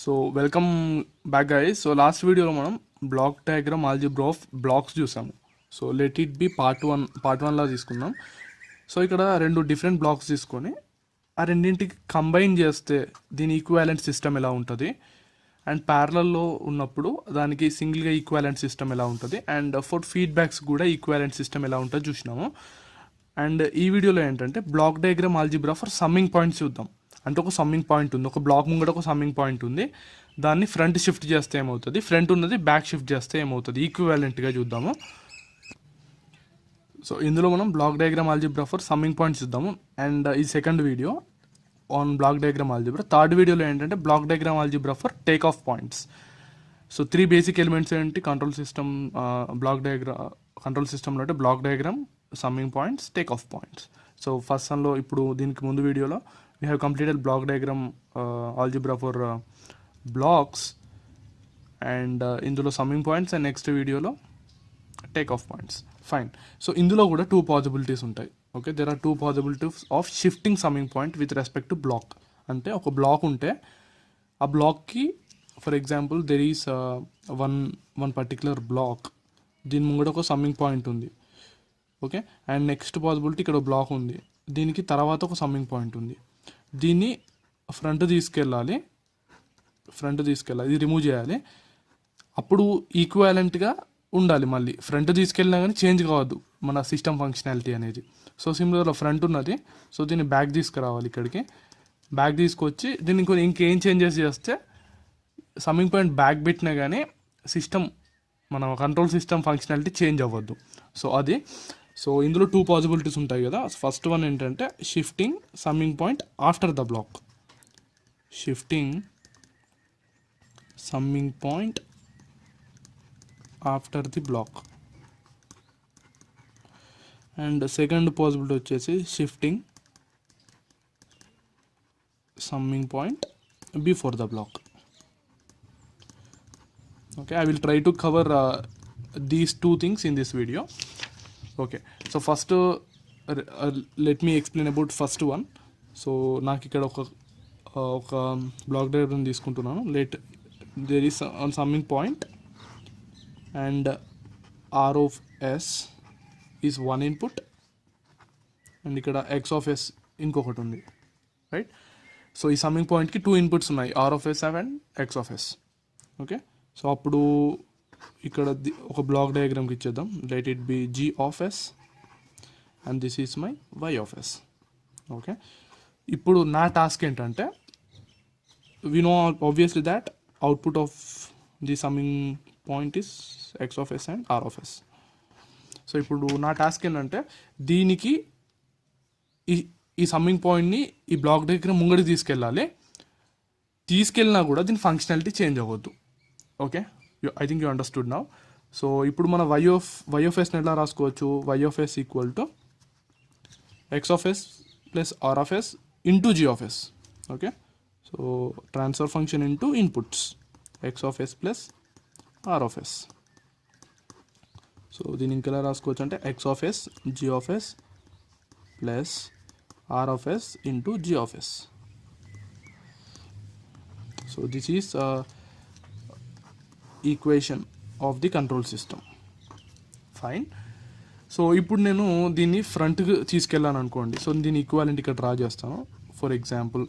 So welcome back guys. So last వీడియోలో మనం block diagram algebra of blocks చూసాము. So let it be part వన్లా తీసుకుందాం. సో ఇక్కడ రెండు డిఫరెంట్ బ్లాక్స్ తీసుకొని ఆ రెండింటికి కంబైన్ చేస్తే దీని ఈక్వాలెంట్ సిస్టమ్ ఎలా ఉంటుంది, అండ్ ప్యారలల్లో ఉన్నప్పుడు దానికి సింగిల్గా ఈక్వాలెంట్ సిస్టమ్ ఎలా ఉంటుంది, అండ్ ఫర్ ఫీడ్బ్యాక్స్ కూడా ఈక్వాలెంట్ సిస్టమ్ ఎలా ఉంటుందో చూసినాము. అండ్ ఈ వీడియోలో ఏంటంటే black diagram algebra for summing points చూద్దాం. అంటే ఒక సమ్మింగ్ పాయింట్ ఉంది, ఒక బ్లాక్ ముంగట ఒక సమ్మింగ్ పాయింట్ ఉంది, దాన్ని ఫ్రంట్ షిఫ్ట్ చేస్తే ఏమవుతుంది, ఫ్రంట్ ఉన్నది బ్యాక్ షిఫ్ట్ చేస్తే ఏమవుతుంది, ఈక్వాలెంట్గా చూద్దాము. సో ఇందులో మనం block diagram algebra for summing points చూద్దాము. అండ్ ఈ second video on black diagram algebra. Third వీడియోలో ఏంటంటే black diagram algebra for take off points. So 3 basic elements ఏంటి కంట్రోల్ సిస్టమ్, కంట్రోల్ సిస్టంలో అంటే block diagram, summing points, take off points. So first వన్లో ఇప్పుడు దీనికి ముందు వీడియోలో we have completed black diagram algebra for blocks, and ఇందులో summing points, and next వీడియోలో take off points. Fine. So ఇందులో కూడా 2 పాసిబిలిటీస్ ఉంటాయి. Okay, there are 2 possibilities of shifting summing point with respect to block. అంటే ఒక block ఉంటే ఆ బ్లాక్కి for example there is one particular block, దీని ముంగట ఒక సమ్మింగ్ పాయింట్ ఉంది. ఓకే, అండ్ నెక్స్ట్ పాసిబిలిటీ ఇక్కడ బ్లాక్ ఉంది, దీనికి తర్వాత ఒక సమ్మింగ్ పాయింట్ ఉంది. దీన్ని ఫ్రంట్ తీసుకెళ్ళాలి, ఇది రిమూవ్ చేయాలి. అప్పుడు ఈక్వాలెంట్గా ఉండాలి. మళ్ళీ ఫ్రంట్ తీసుకెళ్ళినా కానీ చేంజ్ కావద్దు మన సిస్టమ్ ఫంక్షనాలిటీ అనేది. సో సిమిలర్లో ఫ్రంట్ ఉన్నది, సో దీన్ని బ్యాక్ తీసుకురావాలి. ఇక్కడికి బ్యాక్ తీసుకొచ్చి దీన్ని ఇంకేం చేంజెస్ చేస్తే సమ్మింగ్ పాయింట్ బ్యాక్ పెట్టినా కానీ సిస్టమ్, మన కంట్రోల్ సిస్టమ్ ఫంక్షనాలిటీ చేంజ్ అవ్వద్దు. సో అది. సో ఇందులో 2 పాసిబిలిటీస్ ఉంటాయి కదా. ఫస్ట్ వన్ ఏంటంటే shifting summing point after the block, shifting summing point after the block. And second possibility వచ్చేసి shifting summing point before the block. Okay, I will try to cover these 2 things in this video. Okay, so first let me explain about first one. So నాకు ఇక్కడ ఒక block diagram తీసుకుంటున్నాను. there is a summing point and r of s is one input, and ఇక్కడ x of s ఇంకొకటి ఉంది, right. So ఈ summing పాయింట్కి 2 inputs ఉన్నాయి, r of s and x of s. Okay, so అప్పుడు ఇక్కడ ఒక బ్లాక్ డయాగ్రామ్కి ఇచ్చేద్దాం. Let it be g of s and this is my y of s. Okay, ఇప్పుడు నా టాస్క్ ఏంటంటే we know obviously that output of the summing point is x of s and r of s. So ఇప్పుడు నా task ఏంటంటే దీనికి ఈ summing పాయింట్ని ఈ బ్లాక్ డయాగ్రామ్ ముంగడికి తీసుకెళ్ళినా కూడా దీని ఫంక్షనాలిటీ చేంజ్ అవ్వద్దు. Okay, I think you understood now. So ఇప్పుడు మన y of s ఎట్లా రాసుకోవచ్చు, y of s equal to x of s plus r of s into g of s. Okay, so transfer function into inputs x of s plus r of s. So దీన్ని ఇంకెలా రాసుకోవచ్చు అంటే x of s g of s plus r of s into g of s. So this is equation of the control system. Fine. So ఇప్పుడు నేను దీన్ని ఫ్రంట్కి తీసుకెళ్ళాను అనుకోండి. సో దీన్ని ఈక్వాలెంట్ ఇక్కడ డ్రా చేస్తాను. ఫర్ ఎగ్జాంపుల్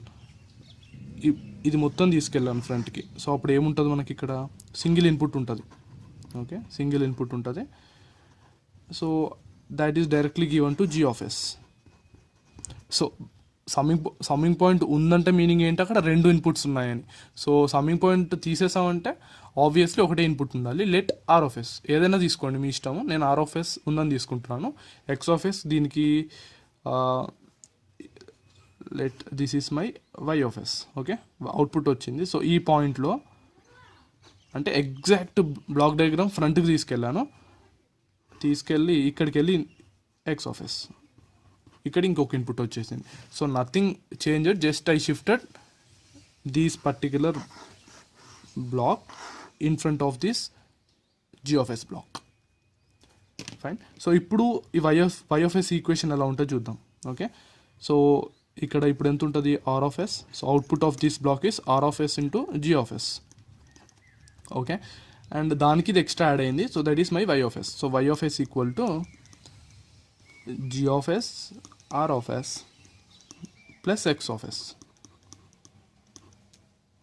ఇది మొత్తం తీసుకెళ్ళాను ఫ్రంట్కి. సో అప్పుడు ఏముంటుంది మనకి ఇక్కడ సింగిల్ ఇన్పుట్ ఉంటుంది. ఓకే, సింగిల్ ఇన్పుట్ ఉంటుంది. So that is directly given to g of s. So summing point ఉందంటే మీనింగ్ ఏంటి, అక్కడ 2 ఇన్పుట్స్ ఉన్నాయని. సో సమ్మింగ్ పాయింట్ తీసేసామంటే ఆబ్వియస్లీ ఒకటే ఇన్పుట్ ఉండాలి. లెట్ r of s ఏదైనా తీసుకోండి మీ ఇష్టము, నేను r of s ఉందని తీసుకుంటున్నాను. x of s దీనికి let this is my y of s. Okay, output వచ్చింది. సో ఈ పాయింట్లో అంటే ఎగ్జాక్ట్ బ్లాక్ డయాగ్రామ్ ఫ్రంట్కి తీసుకెళ్ళి ఇక్కడికి వెళ్ళి x of s, ఇక్కడ ఇంకొక ఇన్పుట్ వచ్చేసింది. So nothing changed, just I shifted these particular block in front of this g of s block. Fine. So ఇప్పుడు ఈ y of s ఈక్వేషన్ ఎలా ఉంటుందో చూద్దాం. ఓకే, సో ఇక్కడ ఇప్పుడు ఎంత ఉంటుంది r of s. So output of this block is r of s into g of yes. Okay, and దానికి ఇది ఎక్స్ట్రా యాడ్ అయింది. So that is my y of s. So y of s equal to g of yes are of yes plus x of yes.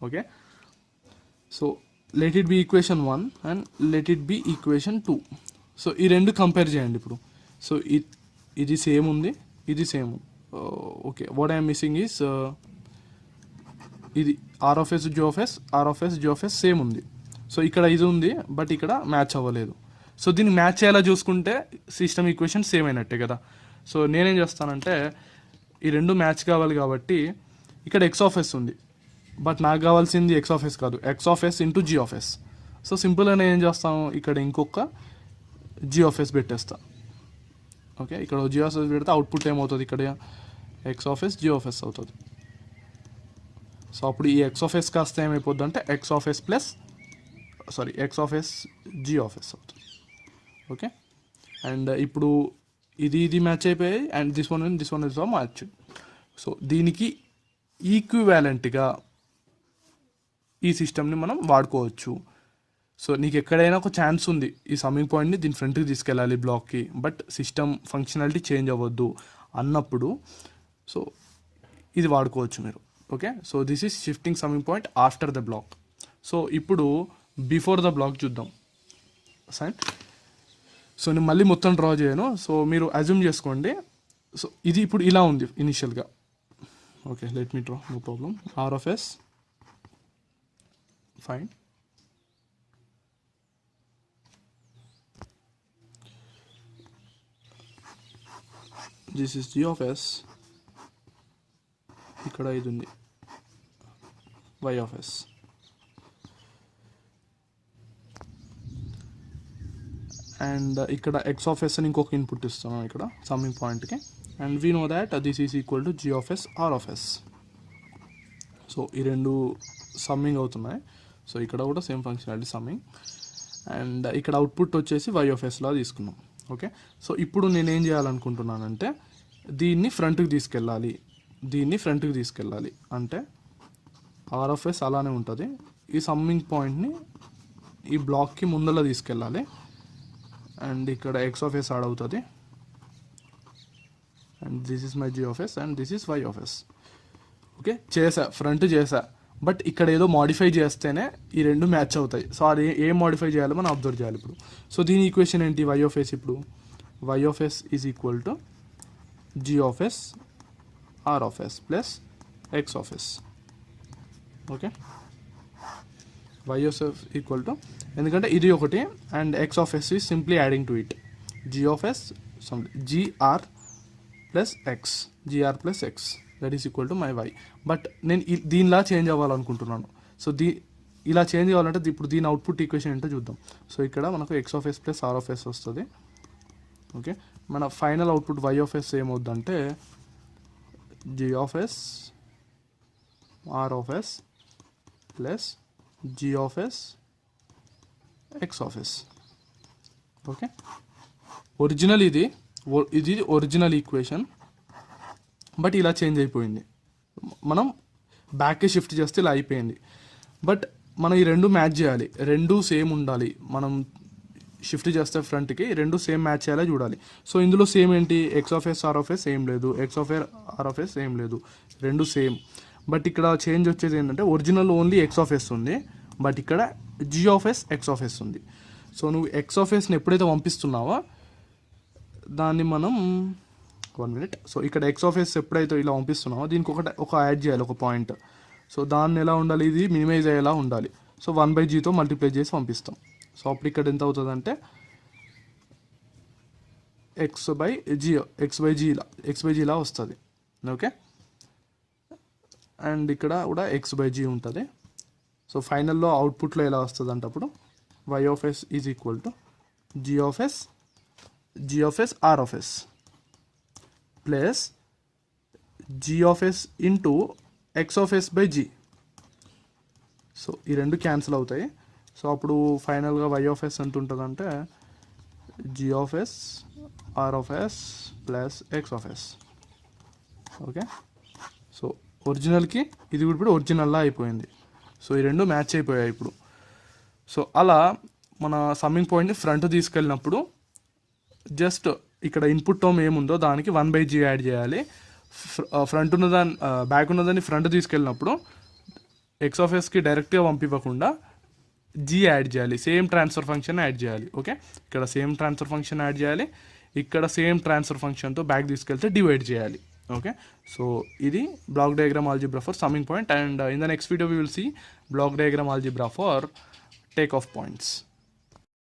Okay, so let it be equation 1 and let it be equation 2. So ఈ రెండు compare చేయండి ఇప్పుడు. So ఇది same ఉంది, ఇది same. Okay, what I'm missing is ఇది R of yes G of yes, are of yes G of S same ఉంది. So ఇక్కడ ఇది ఉంది బట్ ఇక్కడ మ్యాచ్ అవ్వలేదు. సో దీన్ని మ్యాచ్ చేయాలా చూసుకుంటే సిస్టమ్ ఈక్వేషన్ సేమ్ అయినట్టే కదా. సో నేనేం చేస్తానంటే ఈ రెండు మ్యాచ్ కావాలి కాబట్టి ఇక్కడ ఎక్స్ ఆఫ్ ఎస్ ఉంది, బట్ నాకు కావాల్సింది ఎక్స్ ఆఫ్ ఎస్ కాదు, x of s into g of s. So సింపుల్గా నేను ఏం చేస్తాను, ఇక్కడ ఇంకొక జీ ఆఫ్ ఎస్ పెట్టేస్తా. ఓకే, ఇక్కడ జీ ఆఫ్ ఎస్ పెడితే అవుట్పుట్ ఏమవుతుంది, ఇక్కడ x of yes G of s అవుతుంది. సో అప్పుడు ఈ ఎక్స్ ఆఫ్ ఎస్ కాస్త ఏమైపోద్ది అంటే x of yes plus x of yes G of s అవుతుంది. ఓకే, అండ్ ఇప్పుడు ఇది మ్యాచ్ అయిపోయాయి and this one is match. So దీనికి ఈక్వివాలెంట్గా ఈ సిస్టమ్ని మనం వాడుకోవచ్చు. సో నీకు ఎక్కడైనా ఒక ఛాన్స్ ఉంది ఈ సమ్మింగ్ పాయింట్ని దీని ఫ్రంట్కి తీసుకెళ్ళాలి బ్లాక్కి, బట్ సిస్టమ్ ఫంక్షనాలిటీ చేంజ్ అవ్వద్దు అన్నప్పుడు సో ఇది వాడుకోవచ్చు మీరు. Okay, so this is shifting summing point after the block. So ఇప్పుడు బిఫోర్ ద బ్లాక్ చూద్దాం. సైన్, సో నేను మళ్ళీ మొత్తం డ్రా చేయను. సో మీరు అజ్యూమ్ చేసుకోండి. సో ఇది ఇప్పుడు ఇలా ఉంది ఇనిషియల్గా. Okay, let me draw, no problem. R of s, fine. This is g of s, ఇక్కడ ఇది ఉంది వై ఆఫ్ ఎస్. అండ్ ఇక్కడ ఎక్స్ ఆఫ్ ఎస్ అని ఇంకొక ఇన్పుట్ ఇస్తున్నాం ఇక్కడ సమ్మింగ్ పాయింట్కి. And we know that this is equal to g of yes are of s. So ఈ రెండు సమ్మింగ్ అవుతున్నాయి. సో ఇక్కడ కూడా సేమ్ ఫంక్షనాలిటీ సమ్మింగ్. అండ్ ఇక్కడ అవుట్పుట్ వచ్చేసి వై ఆఫ్ ఎస్లా తీసుకున్నాం. ఓకే, సో ఇప్పుడు నేనేం చేయాలనుకుంటున్నానంటే దీన్ని ఫ్రంట్కి తీసుకెళ్ళాలి, అంటే ఆర్ ఆఫ్ ఎస్ అలానే ఉంటుంది. ఈ సమ్మింగ్ పాయింట్ని ఈ బ్లాక్కి ముందర తీసుకెళ్ళాలి. అండ్ ఇక్కడ ఎక్స్ ఆఫ్ ఎస్ యాడ్ అవుతుంది. And this is my g of s and this is y of yes. Okay, front చేసా, బట్ ఇక్కడ ఏదో మాడిఫై చేస్తేనే ఈ రెండు మ్యాచ్ అవుతాయి. సో అది ఏం మాడిఫై చేయాలో మనం అబ్జర్వ్ చేయాలి ఇప్పుడు. సో దీని ఈక్వేషన్ ఏంటి, వై ఆఫ్ ఎస్. ఇప్పుడు y of s is equal to g of yes are of yes plus x of yes. Okay, y of s equal to, ఎందుకంటే ఇది ఒకటి and x of s is simply adding to it, g of s g r plus x that is equal to my y. But నేను దీనిలా change అవ్వాలనుకుంటున్నాను. So ఇలా change అవ్వాలంటే ఇప్పుడు దీని అవుట్పుట్ ఈక్వేషన్ ఏంటో చూద్దాం. సో ఇక్కడ మనకు X of yes plus R of S వస్తుంది. ఓకే, మన final output Y of S ఏమవుద్దంటే G of yes are of yes plus G of yes X of yes. Okay, original ఇది original equation, but ఇలా change అయిపోయింది. మనం బ్యాక్కి shift చేస్తే ఇలా అయిపోయింది. బట్ మనం ఈ రెండు మ్యాచ్ చేయాలి, రెండు సేమ్ ఉండాలి. మనం షిఫ్ట్ చేస్తే ఫ్రంట్కి రెండు సేమ్ మ్యాచ్ చేయాలి చూడాలి. సో ఇందులో సేమ్ ఏంటి, x of yes are of s ఏం లేదు, x of r of s ఏం లేదు, రెండు సేమ్. బట్ ఇక్కడ చేంజ్ వచ్చేది ఏంటంటే original only x of s ఉంది, బట్ ఇక్కడ g of yes X of s ఉంది. సో నువ్వు ఎక్స్ ఆఫ్ ఎస్ని ఎప్పుడైతే పంపిస్తున్నావో దాన్ని మనం 1 minute. సో ఇక్కడ ఎక్స్ ఆఫ్ ఎస్ ఎప్పుడైతే ఇలా పంపిస్తున్నామో దీనికి ఒక యాడ్ చేయాలి, ఒక పాయింట్. సో దాన్ని ఎలా ఉండాలి, ఇది మినిమైజ్ అయ్యేలా ఉండాలి. సో 1/gతో మల్టిప్లై చేసి పంపిస్తాం. సో అప్పుడు ఇక్కడ ఎంత అవుతుందంటే ఎక్స్ బై జీ వస్తుంది. ఓకే, అండ్ ఇక్కడ కూడా x/g ఉంటుంది. సో ఫైనల్లో అవుట్పుట్లో ఎలా వస్తుంది అంటే అప్పుడు y of s is equal to g of s r of s plus g of s into x of s by g. So ఈ రెండు క్యాన్సిల్ అవుతాయి. సో అప్పుడు ఫైనల్గా y of s ఎంత ఉంటుందంటే g of s r of s plus x of s. Okay, so ఒరిజినల్కి ఇది ఇప్పుడు ఒరిజినల్లా అయిపోయింది. సో ఈ రెండు మ్యాచ్ అయిపోయాయి ఇప్పుడు. సో అలా మన సమ్మింగ్ పాయింట్ని ఫ్రంట్ తీసుకెళ్ళినప్పుడు జస్ట్ ఇక్కడ ఇన్పుట్ టర్మ్ ఏముందో దానికి 1/g యాడ్ చేయాలి. ఫ్రంట్ ఉన్నదాన్ని బ్యాక్ ఉన్నదాన్ని ఫ్రంట్ తీసుకెళ్ళినప్పుడు x(s)కి డైరెక్ట్గా పంపివ్వకుండా g యాడ్ చేయాలి, సేమ్ ట్రాన్స్ఫర్ ఫంక్షన్ యాడ్ చేయాలి. ఓకే, ఇక్కడ సేమ్ ట్రాన్స్ఫర్ ఫంక్షన్ యాడ్ చేయాలి, ఇక్కడ సేమ్ ట్రాన్స్ఫర్ ఫంక్షన్తో బ్యాక్ తీసుకెళ్తే డివైడ్ చేయాలి. ఓకే, సో ఇది block diagram algebra for summing point, and in the next video we will see block diagram algebra for take off points.